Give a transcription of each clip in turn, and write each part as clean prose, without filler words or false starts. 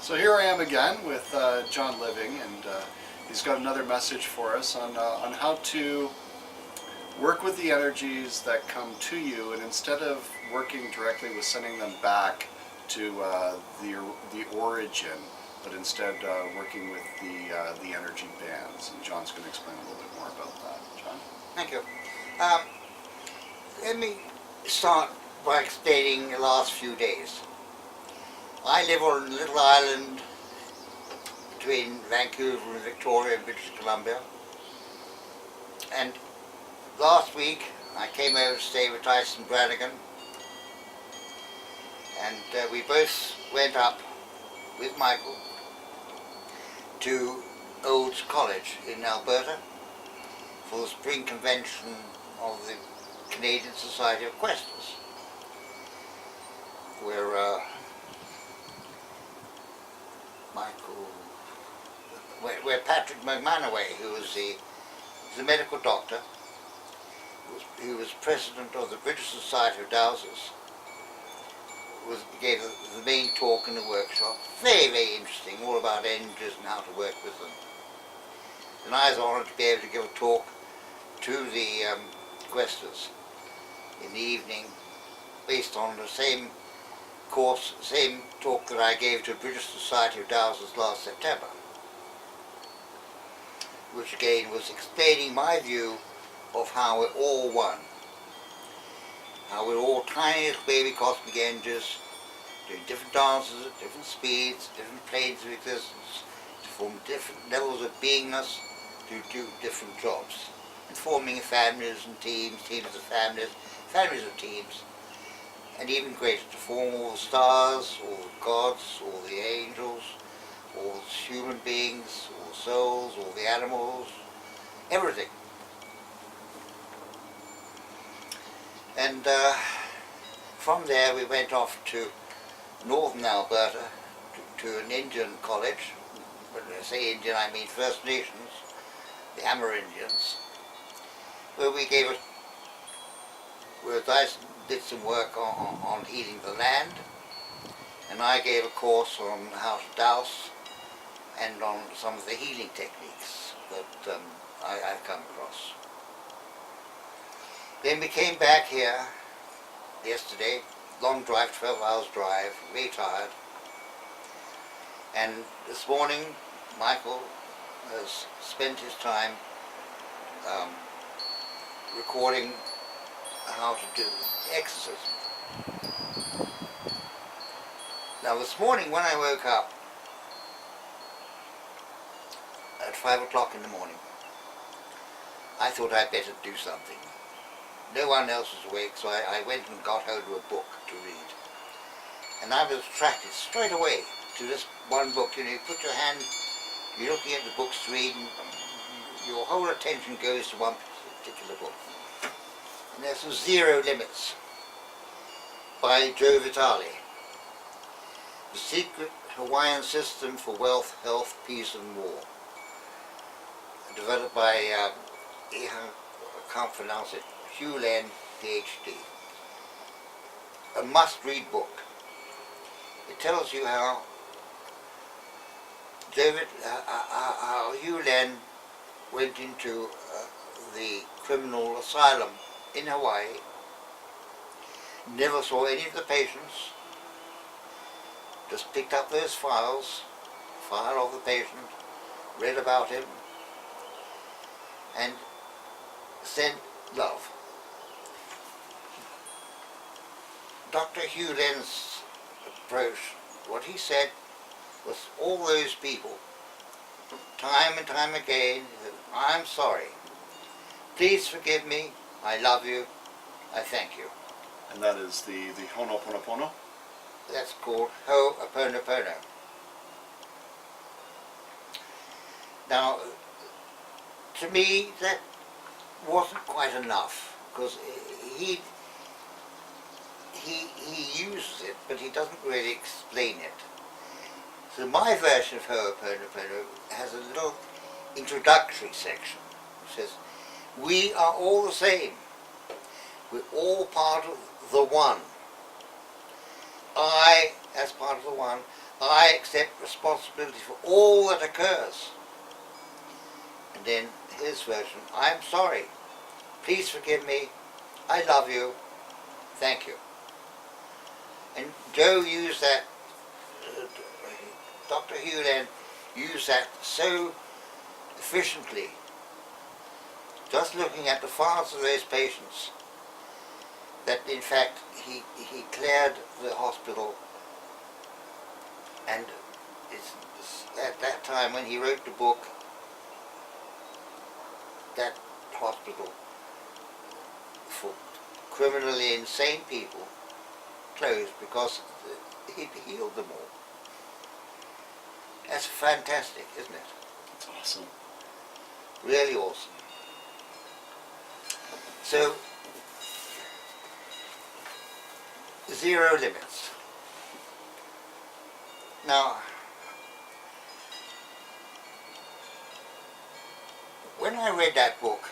So here I am again with John Living, and he's got another message for us on how to work with the energies that come to you, and instead of working directly with sending them back to the origin, but instead working with the energy bands. And John's going to explain a little bit more about that. John? Thank you. Let me start by explaining the last few days. I live on a little island between Vancouver and Victoria in British Columbia, and last week I came over to stay with Tyson Brannigan, and we both went up with Michael to Olds College in Alberta for the spring convention of the Canadian Society of Questers, where Patrick McManaway, who was the medical doctor, who was president of the British Society of Dowsers, gave the main talk in the workshop. Very, very interesting, all about energies and how to work with them. And I was honoured to be able to give a talk to the questers in the evening, based on the same course, same talk that I gave to the British Society of Dowsers last September, which again was explaining my view of how we're all one, how we're all tiny little baby cosmic engines doing different dances at different speeds, different planes of existence, to form different levels of beingness, to do different jobs, and forming families and teams, teams of families, families of teams, and even greater, to form all the stars, all the gods, all the angels, all the human beings, all the souls, all the animals, everything. And from there we went off to northern Alberta, to an Indian college. When I say Indian, I mean First Nations, the Amerindians, where I did some work on healing the land, and I gave a course on how to dowse and on some of the healing techniques that I've come across. Then we came back here yesterday, long drive, 12 hours drive, very tired, and this morning Michael has spent his time recording how to do exorcism. Now this morning when I woke up at 5 o'clock in the morning, I thought I'd better do something. No one else was awake, so I went and got hold of a book to read. And I was attracted straight away to this one book. You know, you put your hand, you're looking at the books to read, and your whole attention goes to one particular book. And there's Zero Limits by Joe Vitale. The Secret Hawaiian System for Wealth, Health, Peace and War. Developed by, I can't pronounce it, Hugh Len, PhD. A must-read book. It tells you how Hugh Len went into the criminal asylum in Hawaii, never saw any of the patients, just picked up those files, file of the patient, read about him, and sent love. Dr. Hugh Len's approach, what he said was all those people, time and time again, I'm sorry, please forgive me, I love you, I thank you. And that is the Ho'oponopono? That's called Ho'oponopono. Now, to me, that wasn't quite enough, because he uses it, but he doesn't really explain it. So my version of Ho'oponopono has a little introductory section. It says, we are all the same. We're all part of the one. I, as part of the one, I accept responsibility for all that occurs. And then his version, I'm sorry. Please forgive me. I love you. Thank you. And Joe used that, Dr. Hewland used that so efficiently, just looking at the files of those patients, that in fact he cleared the hospital. And it's at that time when he wrote the book, that hospital for criminally insane people closed because he healed them all. That's fantastic, isn't it? It's awesome. Really awesome. So, zero limits. Now, when I read that book,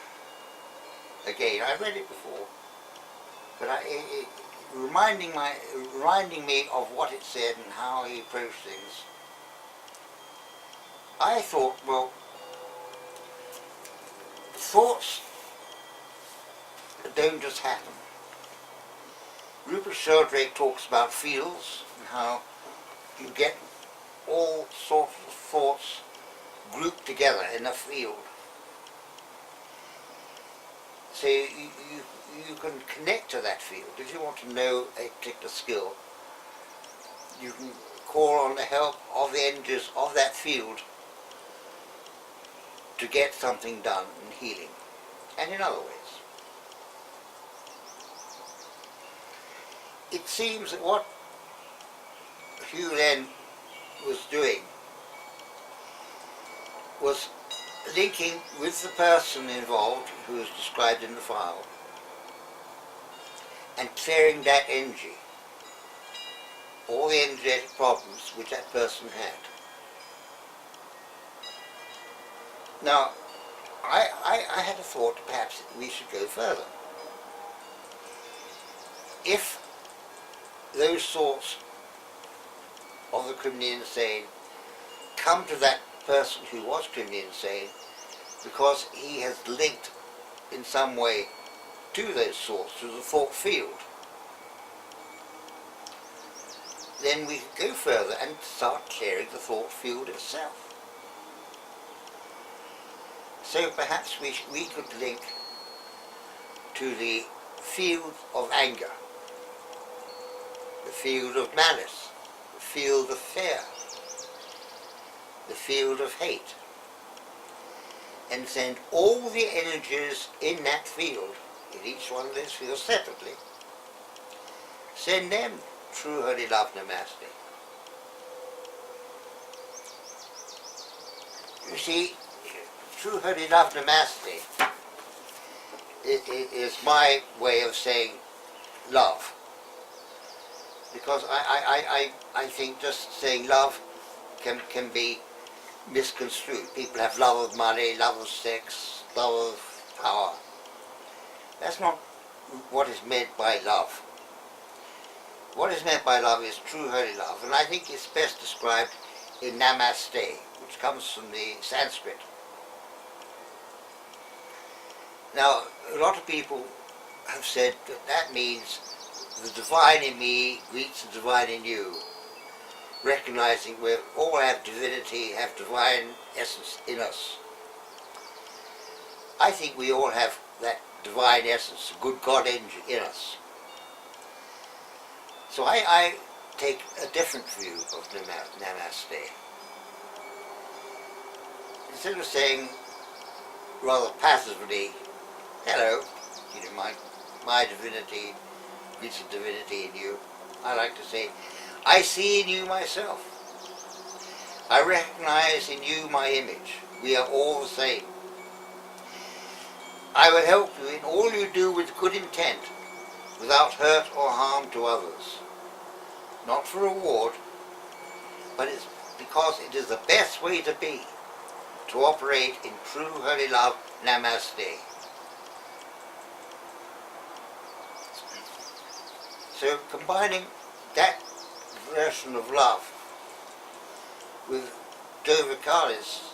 again, I read it before, but it reminding me of what it said and how he approached things, I thought, well, thoughts don't just happen. Rupert Sheldrake talks about fields and how you get all sorts of thoughts grouped together in a field. So you can connect to that field. If you want to know a particular skill, you can call on the help of the energies of that field to get something done in healing, and in other ways. It seems that what Hugh Len was doing was linking with the person involved, who is described in the file, and clearing that energy, all the energetic problems which that person had. Now, I had a thought perhaps we should go further. If those thoughts of the criminally insane come to that person who was criminally insane because he has linked in some way to those thoughts, to the thought field, then we could go further and start clearing the thought field itself. So perhaps we could link to the field of anger, the field of malice, the field of fear, the field of hate, and send all the energies in that field, in each one of those fields separately, send them through Holy Love Namaste. You see, through Holy Love Namaste, it is my way of saying love. Because I think just saying love can be misconstrued. People have love of money, love of sex, love of power. That's not what is meant by love. What is meant by love is true holy love, and I think it's best described in Namaste, which comes from the Sanskrit. Now, a lot of people have said that means the divine in me greets the divine in you, recognizing we all have divinity, have divine essence in us. I think we all have that divine essence, good God energy in us. So I take a different view of Namaste. Instead of saying rather passively, hello, you know, my divinity greets the divinity in you, I like to say, I see in you myself. I recognize in you my image. We are all the same. I will help you in all you do with good intent, without hurt or harm to others. Not for reward, but it's because it is the best way to be, to operate in true holy love, Namaste. So combining that version of love with Joe Vitale's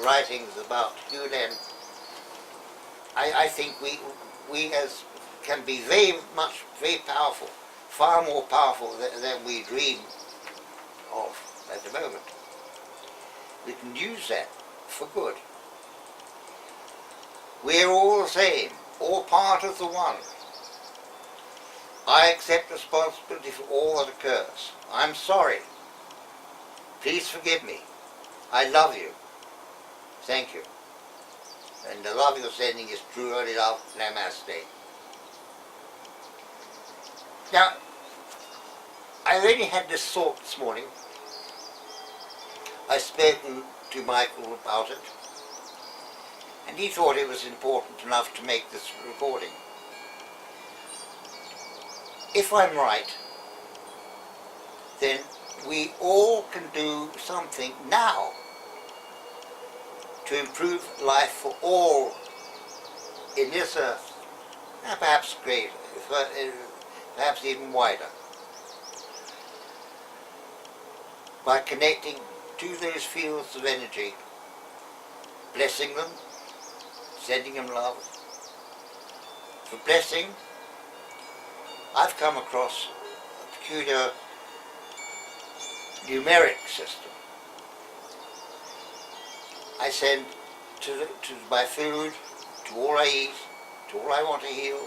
writings about Hunan, I think we as can be very powerful, far more powerful than we dream of at the moment. We can use that for good. We're all the same, all part of the one. I accept responsibility for all that occurs. I'm sorry. Please forgive me. I love you. Thank you. And the love you're sending is truly love. Namaste. Now, I already had this thought this morning. I've spoken to Michael about it, and he thought it was important enough to make this recording. If I'm right, then we all can do something now to improve life for all in this earth, and perhaps greater, perhaps even wider, by connecting to those fields of energy, blessing them, sending them love. For blessing, I've come across a peculiar numeric system. I send to my food, to all I eat, to all I want to heal,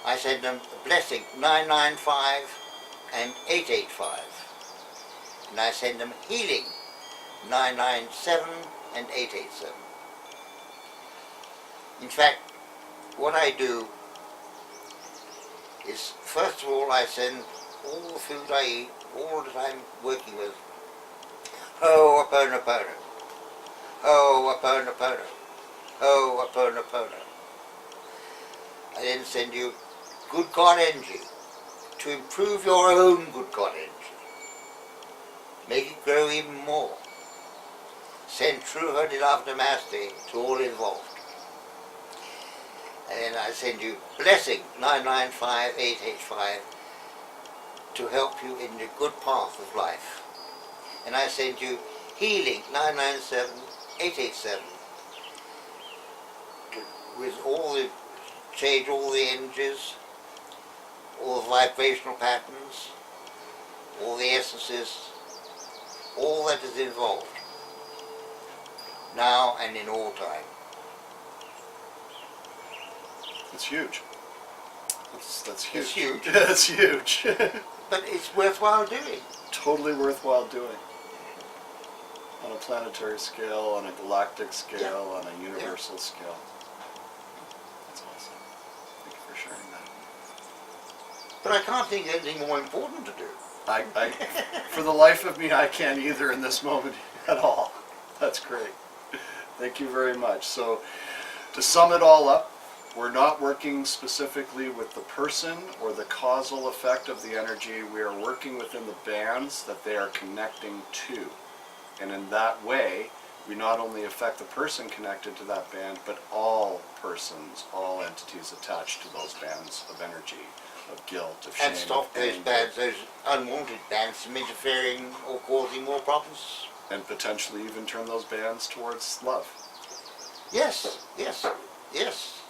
I send them a blessing, 995 and 885. And I send them healing, 997 and 887. In fact, what I do is, first of all, I send all the food I eat, all that I'm working with, Ho'oponopono, Ho'oponopono, Ho'oponopono. I then send you good God energy to improve your own good God energy. Make it grow even more. Send true holy love Namaste to all involved. And then I send you blessing 995, 885 to help you in the good path of life. And I send you healing 997, 887 with all the change all the energies, all the vibrational patterns, all the essences, all that is involved, now and in all time. It's huge. That's huge. It's huge. That's huge. But it's worthwhile doing. Totally worthwhile doing. On a planetary scale, on a galactic scale, on a universal scale. That's awesome. Thank you for sharing that. But I can't think of anything more important to do. For the life of me, I can't either in this moment at all. That's great. Thank you very much. So, to sum it all up, we're not working specifically with the person or the causal effect of the energy. We are working within the bands that they are connecting to. And in that way, we not only affect the person connected to that band, but all persons, all entities attached to those bands of energy, of guilt, of shame. And stop those bands, those unwanted bands from interfering or causing more problems. And potentially even turn those bands towards love. Yes, yes, yes.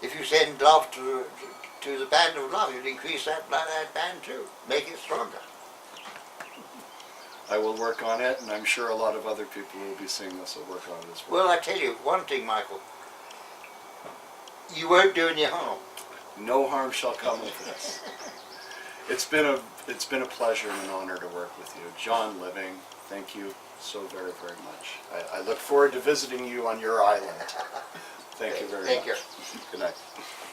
If you send love to the band of love, you'll increase that band too. Make it stronger. I will work on it, and I'm sure a lot of other people who will be seeing this will work on it as well. Well, I tell you one thing, Michael. You won't do any harm. No harm shall come of this. It's been a pleasure and an honor to work with you. John Living, thank you so very, very much. I look forward to visiting you on your island. Thank you very much. Thank you. Good night.